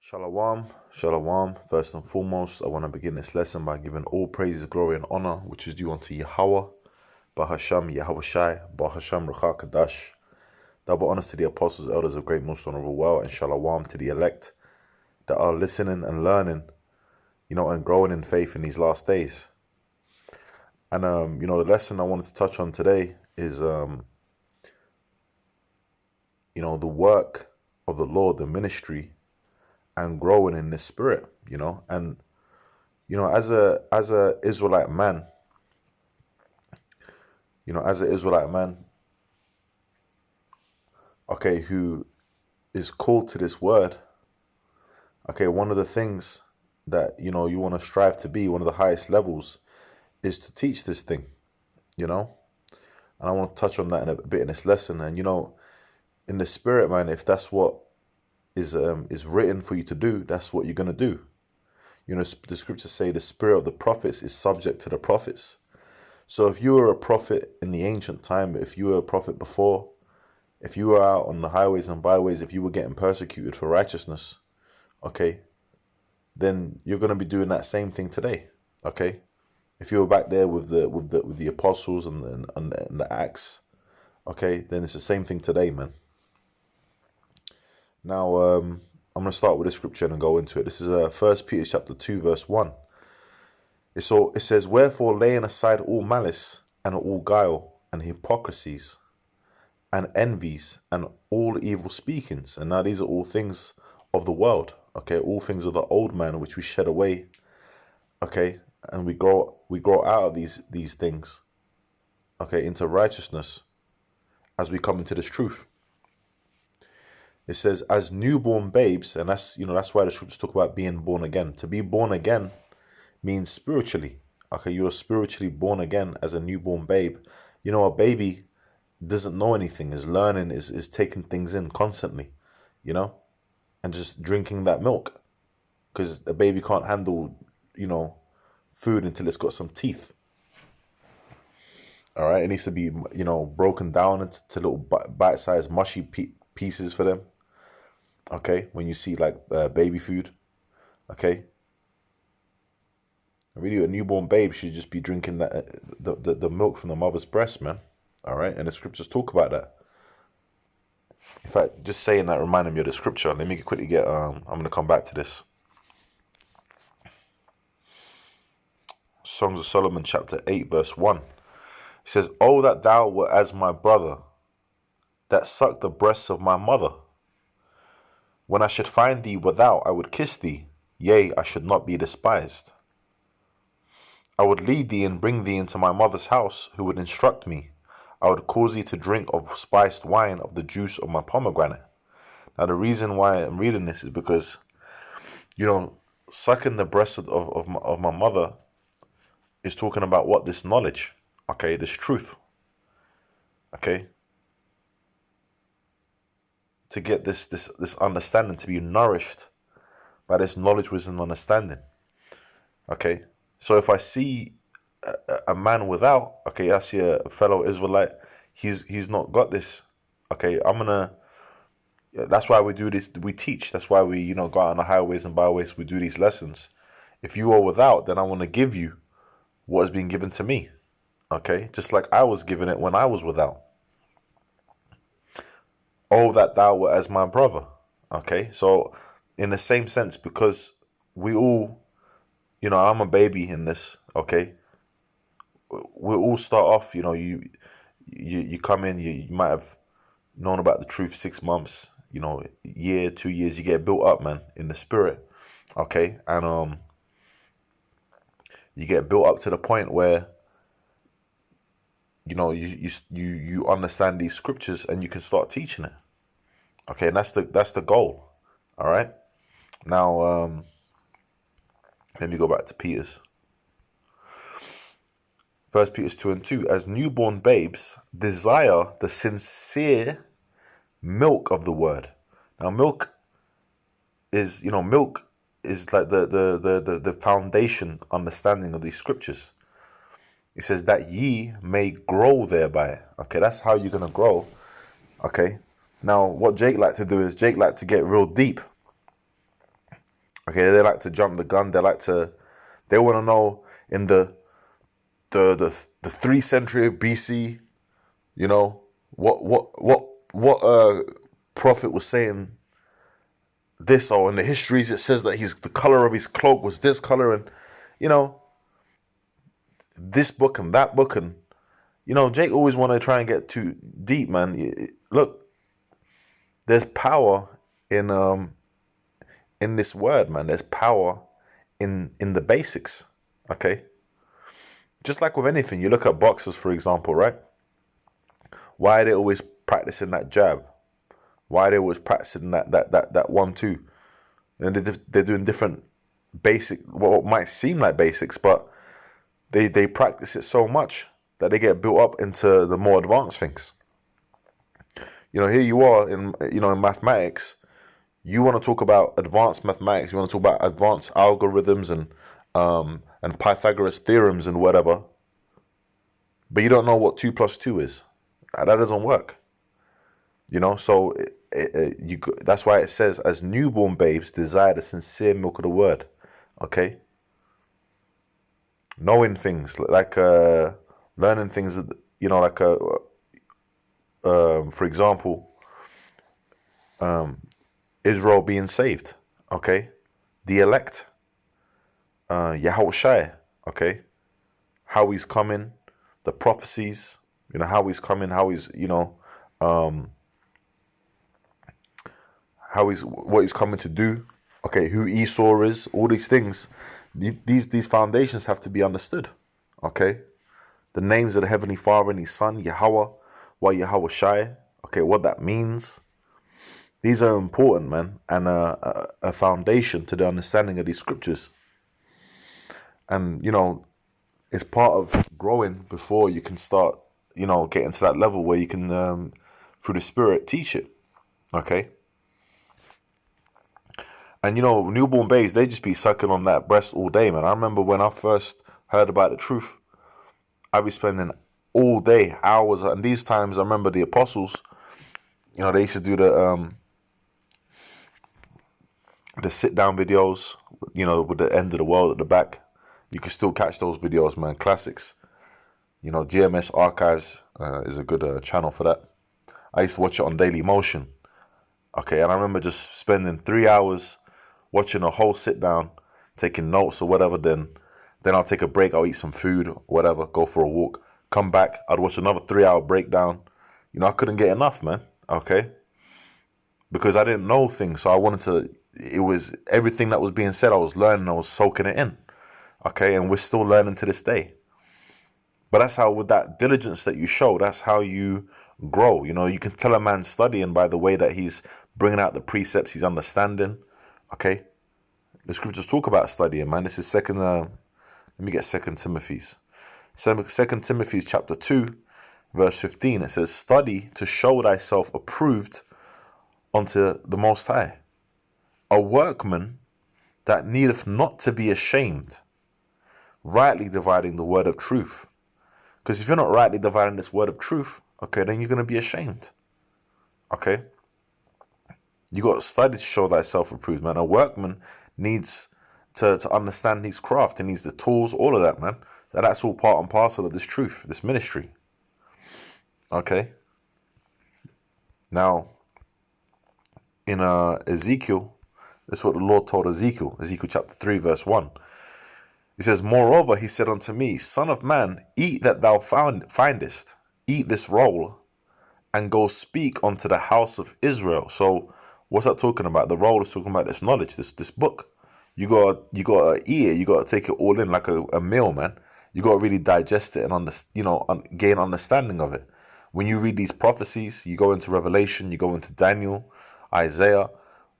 Shalom, shalom. First and foremost, I want to begin this lesson by giving all praises, glory, and honor, which is due unto Yahweh, Bahasham, Yahweh Shai, Bahasham, Rucha Kadash. Double honors to the apostles, elders of great most honorable well, and shalom to the elect that are listening and learning, and growing in faith in these last days. And, the lesson I wanted to touch on today is, the work of the Lord, the ministry, and growing in the spirit, and as a Israelite man, okay, who is called to this word, okay, one of the things that you want to strive to be, one of the highest levels, is to teach this thing, and I want to touch on that in a bit in this lesson. And in the spirit, man, if that's what is written for you to do, that's what you're gonna do. The scriptures say the spirit of the prophets is subject to the prophets. So if you were a prophet in the ancient time, if you were a prophet before, if you were out on the highways and byways, if you were getting persecuted for righteousness, okay, then you're gonna be doing that same thing today, okay. If you were back there with the apostles and the Acts, okay, then it's the same thing today, man. Now, I'm going to start with the scripture and go into it. This is 1 Peter chapter 2, verse 1. It says, "Wherefore laying aside all malice and all guile and hypocrisies and envies and all evil speakings." And now these are all things of the world, okay, all things of the old man which we shed away, okay, and we grow out of these things, okay, into righteousness as we come into this truth. It says, as newborn babes, and that's why the scriptures talk about being born again. To be born again means spiritually. Okay, you're spiritually born again as a newborn babe. A baby doesn't know anything, is learning, is taking things in constantly, and just drinking that milk. Because a baby can't handle, food until it's got some teeth. All right, it needs to be, broken down into little bite-sized mushy pieces for them. Okay, when you see like baby food, okay. Really, a newborn babe should just be drinking that the milk from the mother's breast, man. All right, and the scriptures talk about that. In fact, just saying that reminded me of the scripture. Let me quickly get. I'm going to come back to this. Songs of Solomon, chapter 8, verse 1. It says, "Oh, that thou were as my brother, that sucked the breasts of my mother. When I should find thee without, I would kiss thee, yea, I should not be despised. I would lead thee and bring thee into my mother's house, who would instruct me. I would cause thee to drink of spiced wine, of the juice of my pomegranate." Now, the reason why I'm reading this is because, sucking the breast of my mother is talking about what? This knowledge, okay, this truth, okay. To get this understanding, to be nourished by this knowledge, wisdom, understanding. Okay, so if I see a man without, okay, I see a fellow Israelite, he's not got this. Okay, that's why we do this. We teach. That's why we go out on the highways and byways. We do these lessons. If you are without, then I want to give you what has been given to me. Okay, just like I was given it when I was without. "Oh, that thou were as my brother." Okay, so in the same sense, because we all, I'm a baby in this, okay? We all start off, you come in, you might have known about the truth 6 months, year, 2 years, you get built up, man, in the spirit, okay? And you get built up to the point where, you understand these scriptures and you can start teaching it. Okay, and that's the goal. All right. Now, let me go back to Peter's. 1 Peter 2 and 2. "As newborn babes, desire the sincere milk of the word." Now, milk is like the foundation understanding of these scriptures. It says that ye may grow thereby. Okay, that's how you're gonna grow. Okay. Now, what Jake like to do is Jake like to get real deep. Okay, they like to jump the gun. They want to know in the 3rd century of BC, you know, what prophet was saying this, or in the histories it says that the color of his cloak was this color, and you know, this book and that book, and you know, Jake always want to try and get too deep, man. Look, there's power in this word, man. There's power in the basics. Okay, just like with anything, you look at boxers, for example, right? Why are they always practicing that jab? Why are they always practicing that 1-2? And they're doing different basic, what might seem like basics, but they practice it so much that they get built up into the more advanced things. You know, here you are in mathematics. You want to talk about advanced mathematics. You want to talk about advanced algorithms and Pythagoras theorems and whatever. But you don't know what 2 + 2 is. That doesn't work. You know, so that's why it says, as newborn babes desire the sincere milk of the word. Okay? Knowing things, like learning things, you know, like for example, Israel being saved. Okay? The elect. Yahushua. Okay? How he's coming, the prophecies, you know, how he's coming, how he's, you know, what he's coming to do. Okay, who Esau is, all these things. These foundations have to be understood. Okay, the names of the Heavenly Father and His Son, Yahweh, why Yahushua. Okay, what that means. These are important, man, and a foundation to the understanding of these scriptures. And you know, it's part of growing before you can start, you know, getting to that level where you can, through the Spirit, teach it. Okay. And you know, newborn babes, they just be sucking on that breast all day, man. I remember when I first heard about the truth, I'd be spending all day, hours, and these times I remember the apostles, you know, they used to do the sit down videos, you know, with the end of the world at the back. You can still catch those videos, man. Classics. You know, GMS Archives is a good channel for that. I used to watch it on Daily Motion. Okay, and I remember just spending 3 hours watching a whole sit down, taking notes or whatever. Then I'll take a break. I'll eat some food or whatever, go for a walk, come back. I'd watch another 3 hour breakdown. You know, I couldn't get enough, man. Okay, because I didn't know things, so I wanted to. It was everything that was being said. I was learning. I was soaking it in. Okay, and we're still learning to this day. But that's how, with that diligence that you show, that's how you grow. You know, you can tell a man studying by the way that he's bringing out the precepts, he's understanding. Okay, the scriptures talk about studying, man. This is let me get Second Timothy's. Second Timothy chapter 2, verse 15. It says, "Study to show thyself approved unto the Most High, a workman that needeth not to be ashamed, rightly dividing the word of truth." Because if you're not rightly dividing this word of truth, okay, then you're going to be ashamed. Okay? You got to study to show thyself approved, man. A workman needs to understand his craft. He needs the tools, all of that, man. That's all part and parcel of this truth, this ministry. Okay? Now, in Ezekiel, that's what the Lord told Ezekiel. Ezekiel chapter 3, verse 1. He says, "Moreover, he said unto me, Son of man, eat that thou findest. Eat this roll, and go speak unto the house of Israel." So, what's that talking about? The roll is talking about this knowledge, this book. You gotta eat it. You gotta take it all in like a meal, man. You gotta really digest it and gain understanding of it. When you read these prophecies, you go into Revelation, you go into Daniel, Isaiah.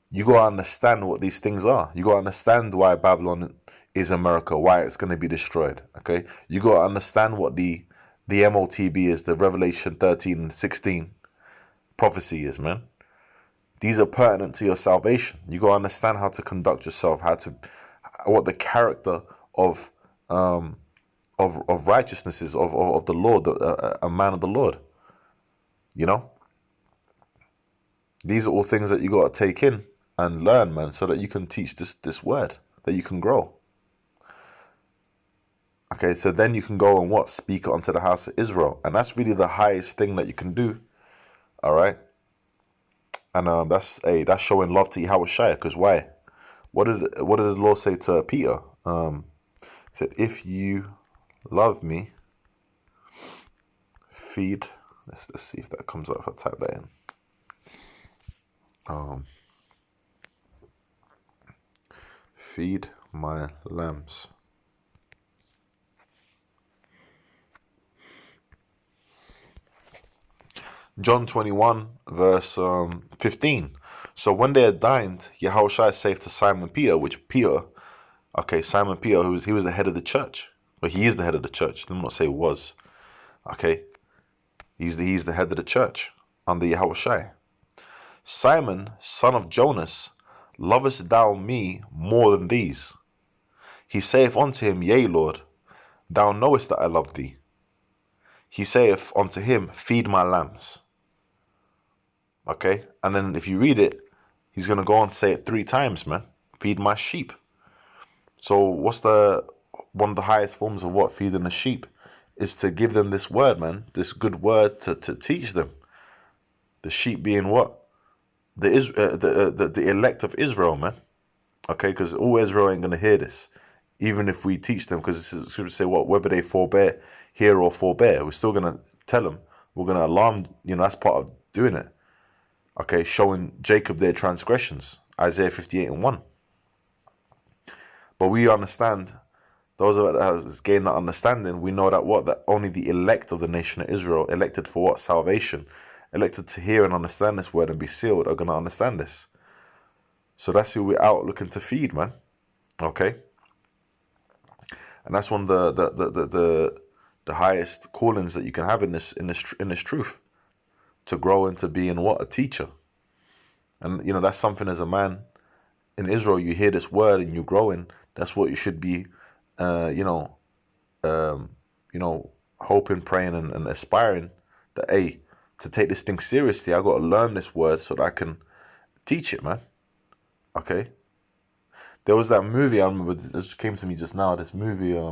You gotta understand what these things are. You gotta understand why Babylon is America, why it's going to be destroyed. Okay, you got to understand what the MOTB is, the Revelation 13 and 16 prophecy is, man. These are pertinent to your salvation. You got to understand how to conduct yourself, what the character of righteousness is, of the Lord, a man of the Lord. You know, these are all things that you got to take in and learn, man, so that you can teach this word, that you can grow. Okay, so then you can go and what? Speak it unto the house of Israel. And that's really the highest thing that you can do. All right. And that's showing love to Yahushua. Because why? What did the Lord say to Peter? He said, if you love me, feed. Let's see if that comes up if I type that in. Feed my lambs. John 21, verse 15. So when they had dined, Yahushua said to Simon Peter, Simon Peter, he was the head of the church. Well, he is the head of the church. Let me not say was. Okay. He's the head of the church under Yahushua. Simon, son of Jonas, lovest thou me more than these? He saith unto him, Yea, Lord, thou knowest that I love thee. He saith unto him, feed my lambs. Okay, and then if you read it, he's going to go on to say it 3 times, man. Feed my sheep. So what's one of the highest forms of what? Feeding the sheep is to give them this word, man. This good word to teach them. The sheep being what? The elect of Israel, man. Okay, because all Israel ain't going to hear this. Even if we teach them, because it's going to say what? Whether they forbear, hear or forbear. We're still going to tell them. We're going to alarm, that's part of doing it. Okay, showing Jacob their transgressions, Isaiah 58:1. But we understand, those of us that have gained that understanding, we know that only the elect of the nation of Israel, elected for what? Salvation, elected to hear and understand this word and be sealed, are going to understand this. So that's who we're out looking to feed, man. Okay, and that's one of the highest callings that you can have in this truth. To grow into being what? A teacher. And that's something as a man in Israel, you hear this word and you're growing. That's what you should be hoping, praying and aspiring that, hey, to take this thing seriously, I got to learn this word so that I can teach it, man. Okay. There was that movie, I remember, this came to me just now, this movie, I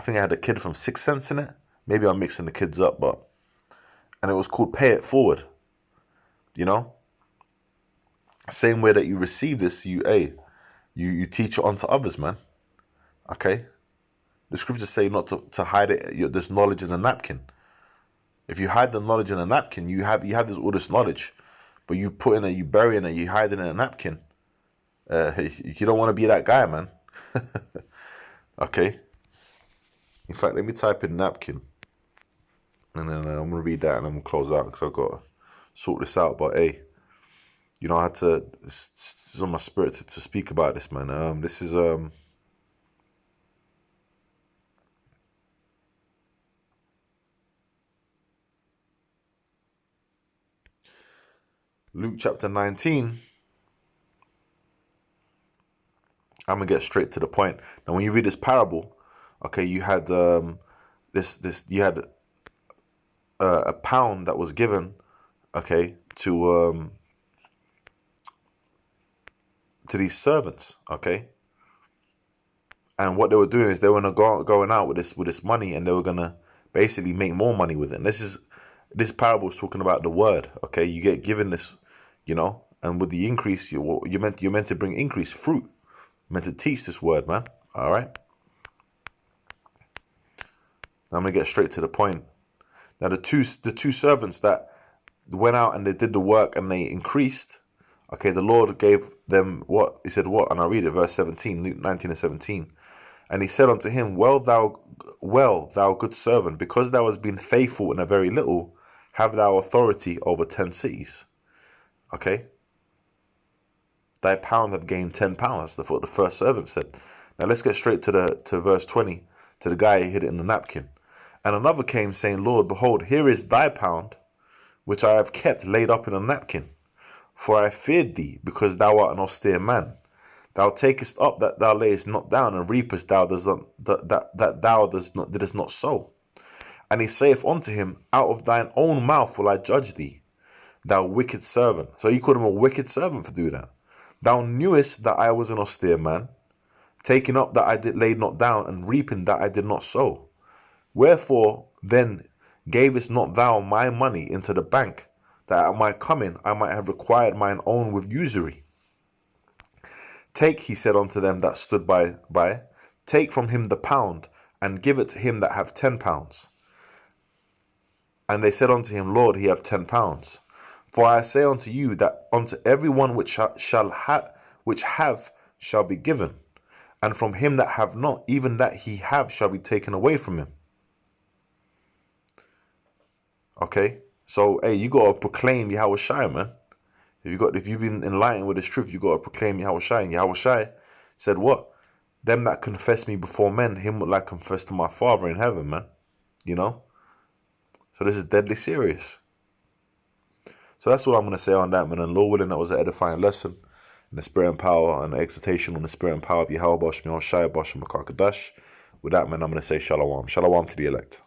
think I had a kid from Sixth Sense in it. Maybe I'm mixing the kids up, and it was called Pay It Forward. Same way that you receive this, you teach it onto others, man. Okay? The scriptures say not to hide it, this knowledge in a napkin. If you hide the knowledge in a napkin, you have all this knowledge, but you put in it, you bury it, you hide it in a napkin. You don't want to be that guy, man. Okay? In fact, let me type in napkin. And then I'm going to read that and I'm going to close out because I've got to sort this out. But hey, I had to, it's on my spirit to speak about this, man. This is Luke chapter 19. I'm going to get straight to the point. Now, when you read this parable, okay, you had you had a pound that was given, okay, to these servants, okay, and what they were doing is they were going out with this money, and they were gonna basically make more money with it. And this parable is talking about the word, okay. You get given this, and with the increase, you're meant to bring increased fruit, you're meant to teach this word, man. All right. Now I'm gonna get straight to the point. Now the two servants that went out and they did the work and they increased. Okay, the Lord gave them what? He said what? And I'll read it, verse 17, Luke 19:17. And he said unto him, Well, thou good servant, because thou hast been faithful in a very little, have thou authority over 10 cities. Okay? Thy pound have gained 10 pounds. That's what the first servant said. Now let's get straight to verse 20, to the guy who hid it in the napkin. And another came, saying, Lord, behold, here is thy pound, which I have kept laid up in a napkin. For I feared thee, because thou art an austere man. Thou takest up that thou layest not down, and reapest thou that thou didst not sow. And he saith unto him, Out of thine own mouth will I judge thee. thou wicked servant. So he called him a wicked servant for doing that. Thou knewest that I was an austere man, taking up that I did laid not down, and reaping that I did not sow. Wherefore then gavest not thou my money into the bank, that at my coming I might have required mine own with usury? Take, he said unto them that stood by, take from him the pound, and give it to him that have 10 pounds. And they said unto him, Lord, he have 10 pounds. For I say unto you that unto every one which have shall be given, and from him that have not, even that he have shall be taken away from him. Okay, so hey, you gotta proclaim Yahweh Shai, man. If you've been enlightened with this truth, you gotta proclaim Yahweh Shai. And Yahweh Shai said what? Them that confess me before men, him will I confess to my Father in heaven, man. You know? So this is deadly serious. So that's what I'm going to say on that, man. And Lord willing, that was an edifying lesson in the spirit and power, and an exhortation on the spirit and power of Yahweh Bosh, Shai Bosh, and Makakadash. With that, man, I'm going to say Shalom. Shalom to the elect.